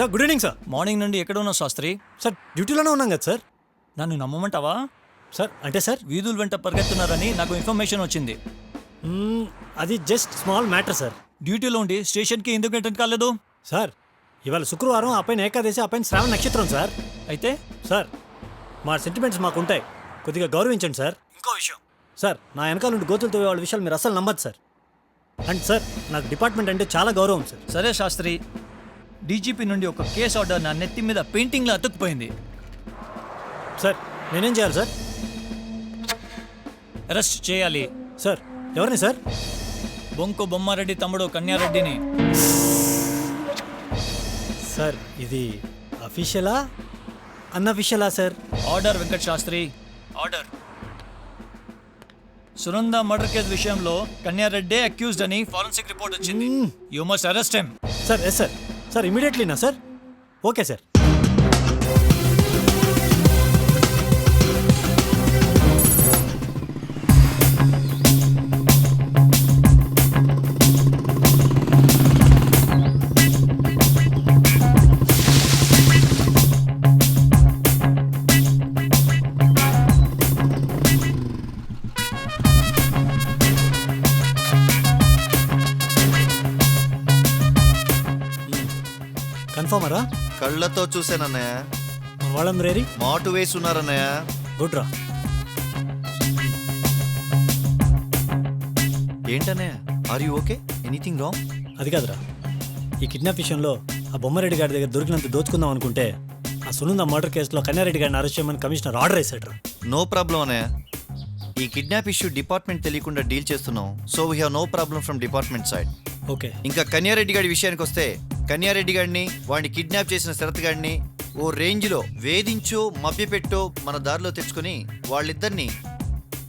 Sir good evening sir. Morning నుండి ఎక్కడ ఉన్నావు శాస్త్రి? సార్ డ్యూటీలోనే ఉన్నాం కదా సార్. నన్ను నమ్మమంటావా? సార్ అంటే సార్ వీధుల వెంట పరిగెత్తున్నారని నాకు ఇన్ఫర్మేషన్ వచ్చింది. అది జస్ట్ స్మాల్ మ్యాటర్ సార్. డ్యూటీలో ఉండి స్టేషన్కి ఎందుకు అటెండ్ కాలేదు? సార్ ఇవాళ శుక్రవారం, ఆ పైన ఏకాదశి, ఆ పైన శ్రావణ నక్షత్రం సార్. అయితే సార్ మా సెంటిమెంట్స్ మాకు ఉంటాయి, కొద్దిగా గౌరవించండి సార్. ఇంకో విషయం సార్, నా వెనకాల నుండి గోతులతో వాళ్ళ విషయాలు మీరు అసలు నమ్మద్దు సార్. అండ్ సార్ నాకు డిపార్ట్మెంట్ అంటే చాలా గౌరవం సార్. సరే శాస్త్రి, డీజీపీ నుండి ఒక కేసు ఆర్డర్ నా నెత్తి మీద పెయింటింగ్లో అతుక్కుపోయింది. సార్ నేనేం చేయాలి సార్? అరెస్ట్ చేయాలి. సార్ ఎవరిని సార్? బొంకు బొమ్మారెడ్డి తమ్ముడు కన్యారెడ్డిని. సార్ ఇది అఫీషియలా అన్అఫీషియలా sir? Order Venkat Sastry, order. Sunanda murder case విషయంలో కన్యారెడ్డి అక్యూజ్డ్ అని ఫారెన్సిక్ రిపోర్ట్ వచ్చింది. You must arrest him. Sir yes sir. Sir ఇమీడియట్లీనా సార్? Okay sir. కన్ఫర్మరా? కళ్ళతో చూసానన్నయ్య. మన వాళ్ళందరూ ఏరి మాటు వేసి ఉన్నారన్నయ్య. గుడ్ రా. ఏంటన్నయ్య, are you okay? Anything wrong? అది కాదురా, ఈ కిడ్నాప్ విషయంలో ఆ బొమ్మారెడ్డి గారి దగ్గర దొరికినంత దోచుకుందాం అనుకుంటే ఆ సునంద మర్డర్ కేసులో కన్యారెడ్డి గారిని అరెస్ట్ చేయమని కమిషనర్ ఆర్డర్ వేసాడు. నో ప్రాబ్లం అన్నయ్య. ఈ కిడ్నాప్ ఇష్యూ డిపార్ట్మెంట్ తెలియకుండా డీల్ చేస్తున్నాం, so we have no problem from department side. Okay. ఇంకా కన్యారెడ్డి గారి విషయానికి వస్తే, కన్యారెడ్డి గారిని, వాడిని కిడ్నాప్ చేసిన శరత్ గారిని ఓ రేంజ్లో వేధించో మభ్యపెట్టో మన దారిలో తెచ్చుకొని వాళ్ళిద్దరిని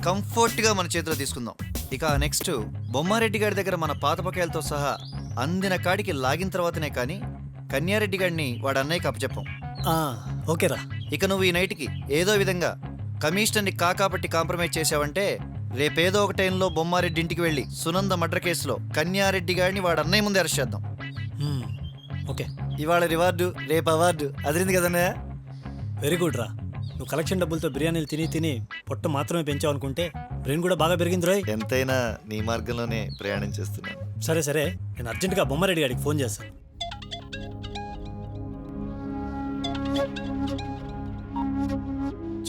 కంఫర్ట్గా మన చేతిలో తీసుకుందాం. ఇక నెక్స్ట్ బొమ్మారెడ్డి గారి దగ్గర మన పాత బకాయిలతో సహా అందిన కాడికి లాగిన తర్వాతనే కానీ కన్యారెడ్డి గారిని వాడు అన్నయ్యకి అప్పచెప్పం. ఓకేరా. ఇక నువ్వు ఈ నైట్కి ఏదో విధంగా కమిషనర్ని కాకాపట్టి కాంప్రమైజ్ చేసావంటే రేపేదో ఒక టైంలో బొమ్మారెడ్డి ఇంటికి వెళ్ళి సునంద మర్డర్ కేసులో కన్యారెడ్డి గారిని వాడు అన్నయ్య ముందే అరెస్ట్ చేద్దాం. ఓకే. ఇవాళ రివార్డు, రేపు అవార్డు. అదిరింది కదన్నయ్య? వెరీ గుడ్ రా. నువ్వు కలెక్షన్ డబ్బులతో బిర్యానీలు తిని తిని పొట్ట మాత్రమే పెంచావు అనుకుంటే బ్రెయిన్ కూడా బాగా పెరిగింది రోయ్. ఎంతైనా నీ మార్గంలోనే ప్రయాణం చేస్తున్నాను. సరే సరే, నేను అర్జెంటుగా బొమ్మారెడ్డి గారికి ఫోన్ చేస్తాను.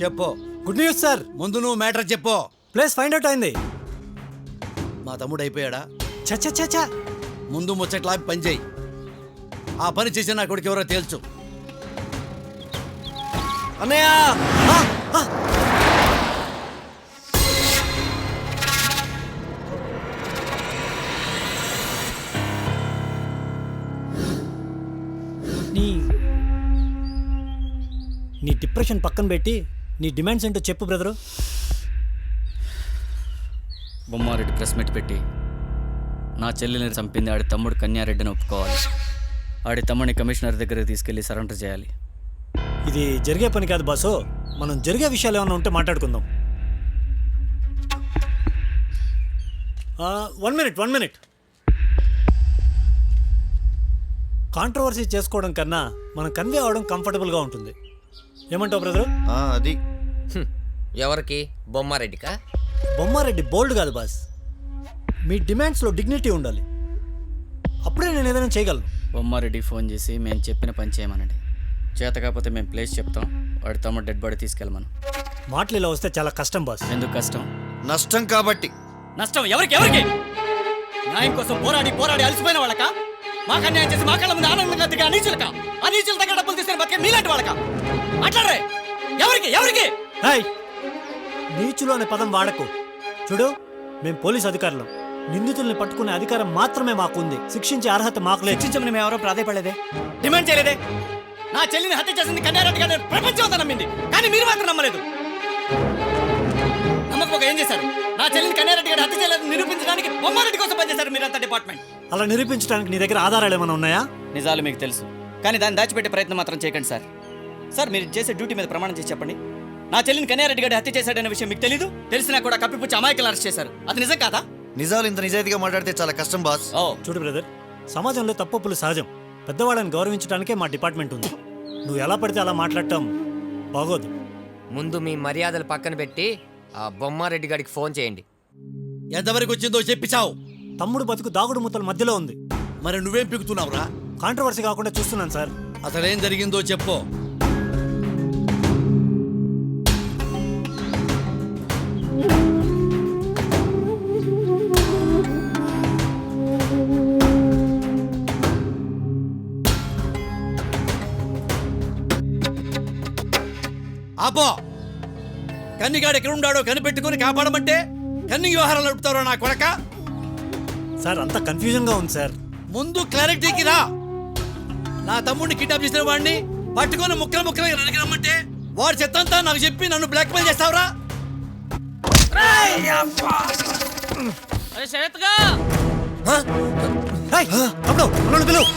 చెప్పు. Good news sir. ముందు నువ్వు మ్యాటర్ చెప్పు. ప్లేస్ ఫైండ్ అవుట్ అయింది. మా తమ్ముడు అయిపోయాడా? చచ్చా చచ్చా. ముందు ముచ్చట్లా పని చేయి. ఆ పని చేసి నా కొడుకు ఎవరో తేల్చు. అన్నయ్య. నీ డిప్రెషన్ పక్కన పెట్టి నీ డిమాండ్స్ ఏంటో చెప్పు బ్రదరు. బొమ్మారెడ్డి ప్రెస్ మీట్ పెట్టి నా చెల్లెల్ని చంపింది ఆడి తమ్ముడు కన్యారెడ్డిని ఒప్పుకోవాలి. ఆడి తమ్ముడిని కమిషనర్ దగ్గరికి తీసుకెళ్లి సరెండర్ చేయాలి. ఇది జరిగే పని కాదు బాసు. మనం జరిగే విషయాలు ఏమైనా ఉంటే మాట్లాడుకుందాం. 1 minute. కాంట్రవర్సీ చేసుకోవడం కన్నా మనం కన్వే అవడం కంఫర్టబుల్గా ఉంటుంది. ఏమంటావు బ్రదరు? అది ఎవరికి? బొమ్మారెడ్డికా? బొమ్మారెడ్డి బోల్డ్ కాదు బాస్. మీ డిమాండ్స్లో డిగ్నిటీ ఉండాలి, అప్పుడే నేను ఏదైనా చేయగలను. బొమ్మారెడ్డి ఫోన్ చేసి మేము చెప్పిన పని చేయమనండి. చేత కాకపోతే మేము ప్లేస్ చెప్తాం, వాడి తమ్ముడు డెడ్ బాడీ తీసుకెళ్ళమను. మాటలు ఇలా వస్తే చాలా కష్టం బాస్. ఎందుకు కష్టం? నష్టం కాబట్టి. నష్టం ఎవరికి? ఎవరికి? న్యాయం కోసం పోరాడి పోరాడి అలసిపోయిన వాళ్ళక? మాకు అన్యాయం చేసి మా కళ్ళ ముందు ఆనందంగా దిగా అనీచులక? అనీచుల దగ్గర డబ్బులు తీసుకుని బతికే మీలాంటి వాళ్ళక? మాట్లాడరే. ఎవరికి? ఎవరికి? నీచులు అనే పదం వాడకు. చూడు, మేము పోలీస్ అధికారులం. నిందితుల్ని పట్టుకునే అధికారం మాత్రమే మాకుంది, శిక్షించే అర్హత మాకు లేదు. శిక్షించమని మేము ఎవరో ప్రాధాయపడలేదే, డిమాండ్ చేయలేదే. నా చెల్లిని హత్య చేసింది కన్యారెడ్డి గారిని ప్రపంచం అంతా నమ్మింది, కానీ మీరు మాత్రం నమ్మలేదు. నమ్మకపోక ఏం చేశారు? నా చెల్లిని కన్యారెడ్డి గారిని హత్య చేయలేదు నిరూపించడానికి బొమ్మారెడ్డి కోసం పనిచేశారు మీరంతా డిపార్ట్మెంట్. అలా నిరూపించడానికి నీ దగ్గర ఆధారాలు ఏమైనా ఉన్నాయా? నిజాలు మీకు తెలుసు, కానీ దాన్ని దాచిపెట్టే ప్రయత్నం మాత్రం చేయకండి సార్. సార్, మీరు చేసే డ్యూటీ మీద ప్రమాణం చేసి చెప్పండి. నా చెల్లిని కన్యారెడ్డి గారి హత్య చేశాడనే విషయం మీకు తెలీదు, తెలిసినా కూడా కప్పిపుచ్చి అమాయకులను అరెస్ట్ చేశారు. అది నిజం కాదా? నిజాలు ఇంత నిజాయితీగా మాట్లాడితే చాలా కష్టం బాస్. చూడు బ్రదర్, సమాజంలో తప్పులు సహజం. పెద్దవాళ్ళని గౌరవించడానికే మా డిపార్ట్మెంట్ ఉంది. నువ్వు ఎలా పడితే అలా మాట్లాడటం బాగోదు. ముందు మీ మర్యాదలు పక్కన పెట్టి ఆ బొమ్మారెడ్డి గారికి ఫోన్ చేయండి. ఎంతవరకు వచ్చిందో చెప్పి చావు. తమ్ముడు బతుకు దాగుడు మూతల మధ్యలో ఉంది. మరి నువ్వేం పిగుతున్నావురా? కాంట్రవర్సీ కాకుండా చూస్తున్నాను సార్. అసలేం జరిగిందో చెప్పు. ఆపో. కన్నిగాడు ఎక్కడున్నాడో కనిపెట్టుకుని కాపాడమంటే కన్నింగ్ వ్యవహారాలు నడుపుతారో నా కొడక. సార్ అంతా కన్ఫ్యూజన్గా ఉంది సార్. ముందు క్లారిటీకి రా. నా తమ్ముడిని కిడ్నాప్ చేసిన వాడిని పట్టుకొని ముక్కలు ముక్కలుగా నరికిరమ్మంటే వాడు చెత్తంతా నాకు చెప్పి నన్ను బ్లాక్మెయిల్ చేస్తావురా? రేయ్, తమ్ముడు, మనోళ్ళని పిలువు.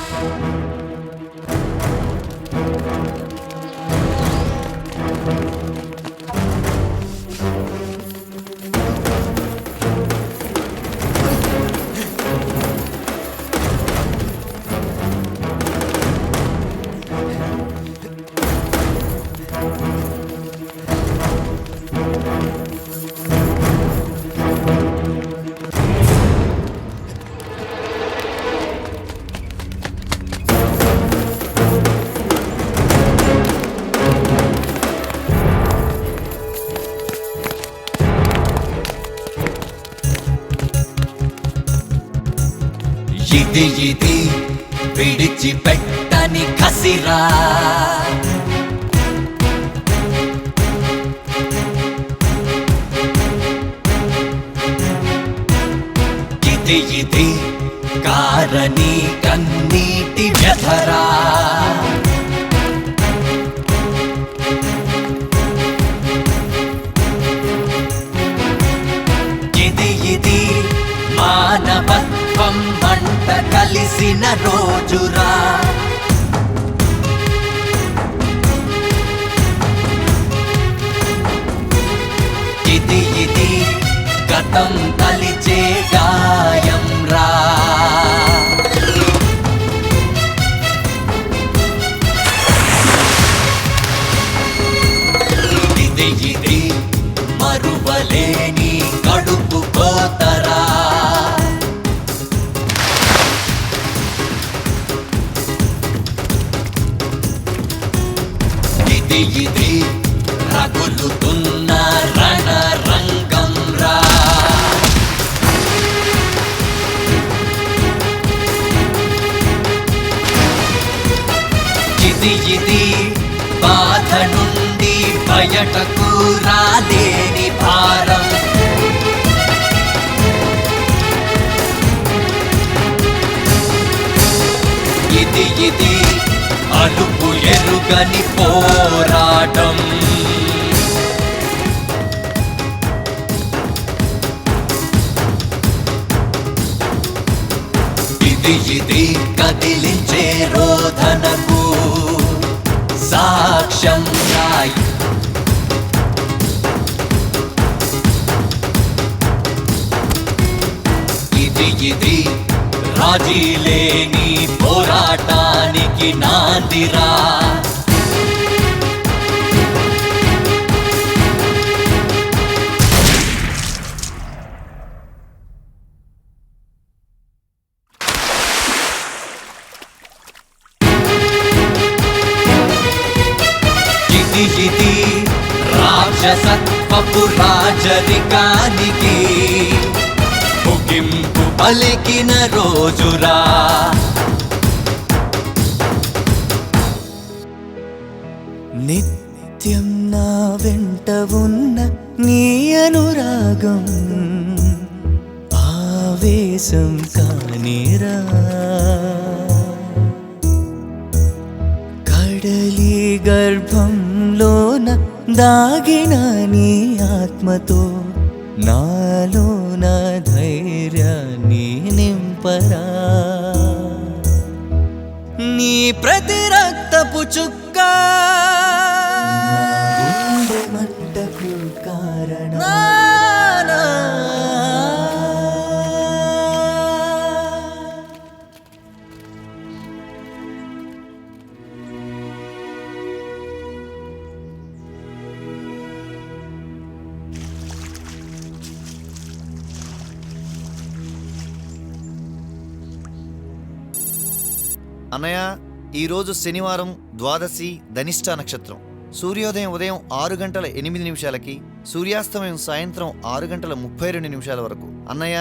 ఇది విడిచిపెట్టని కసిరా, ఇది కారణి కన్నీటి వ్యధరా, ఇది మానవత్వం మంట కలిసిన రోజురా, ఇది గతం తలిచే గాయం రా, ఇది మరువలేని కడుపు కోతరా, ఇది రగులుతున్న రణరంగం రా, ఇది బాధ నుండి బయటకు రాలేని భారం, ఇది అలుపు ఎరుగని పోరాటం, ఇది కదిలించే రోధనకు సాక్ష్యం రాయి, ఇది రాజీ లేని పోరాటానికి నాందిరా, ఇది రాజసత్వపు రాజరికానికి ముగింపు పలికిన రోజురా, నిత్యం నా వెంట ఉన్న నీ అనురాగం ఆవేశం కానిరా, కడలి గర్భంలోన దాగిన నీ ఆత్మతో నాలోన ధైర్యాన్ని నింపరా, నీ ప్రతి రక్తపు చుక్క మంటకు కారణం, అన్నయ్య, ఈరోజు శనివారం ద్వాదశి ధనిష్ట నక్షత్రం. సూర్యోదయం ఉదయం 6:08 సూర్యాస్తమయం సాయంత్రం 6:32 వరకు. అన్నయ్య,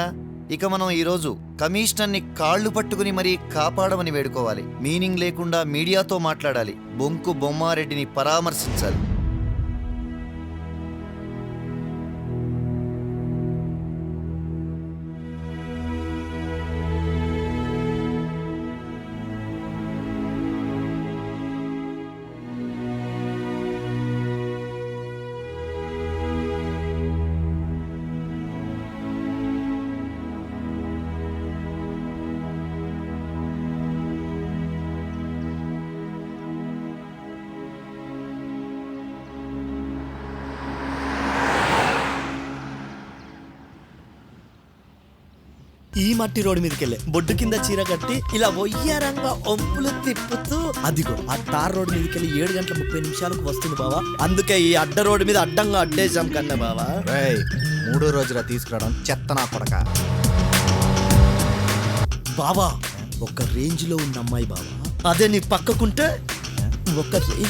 ఇక మనం ఈరోజు కమిషనర్ని కాళ్ళు పట్టుకుని మరీ కాపాడమని వేడుకోవాలి. మీనింగ్ లేకుండా మీడియాతో మాట్లాడాలి. బొంకు బొమ్మారెడ్డిని పరామర్శించాలి. ఈ మట్టి రోడ్డు మీదకి వెళ్ళే బొడ్డు కింద చీర కట్టి ఇలా ఒయ్యారంగా ఒంపులు తిప్పుతూ అదిగో ఆ తార్ రోడ్డు మీదకి వెళ్ళి 7:30 వస్తుంది బావా. అందుకే ఈ అడ్డ రోడ్డు మీద అడ్డంగా అడ్డేసాం కన్నా బావా. మూడో రోజున తీసుకురావడం చెత్త నా కొడక. బావా ఒక రేంజ్ లో ఉన్న అమ్మాయి బావా, అదే నీ పక్కకుంటే ఒక రేంజ్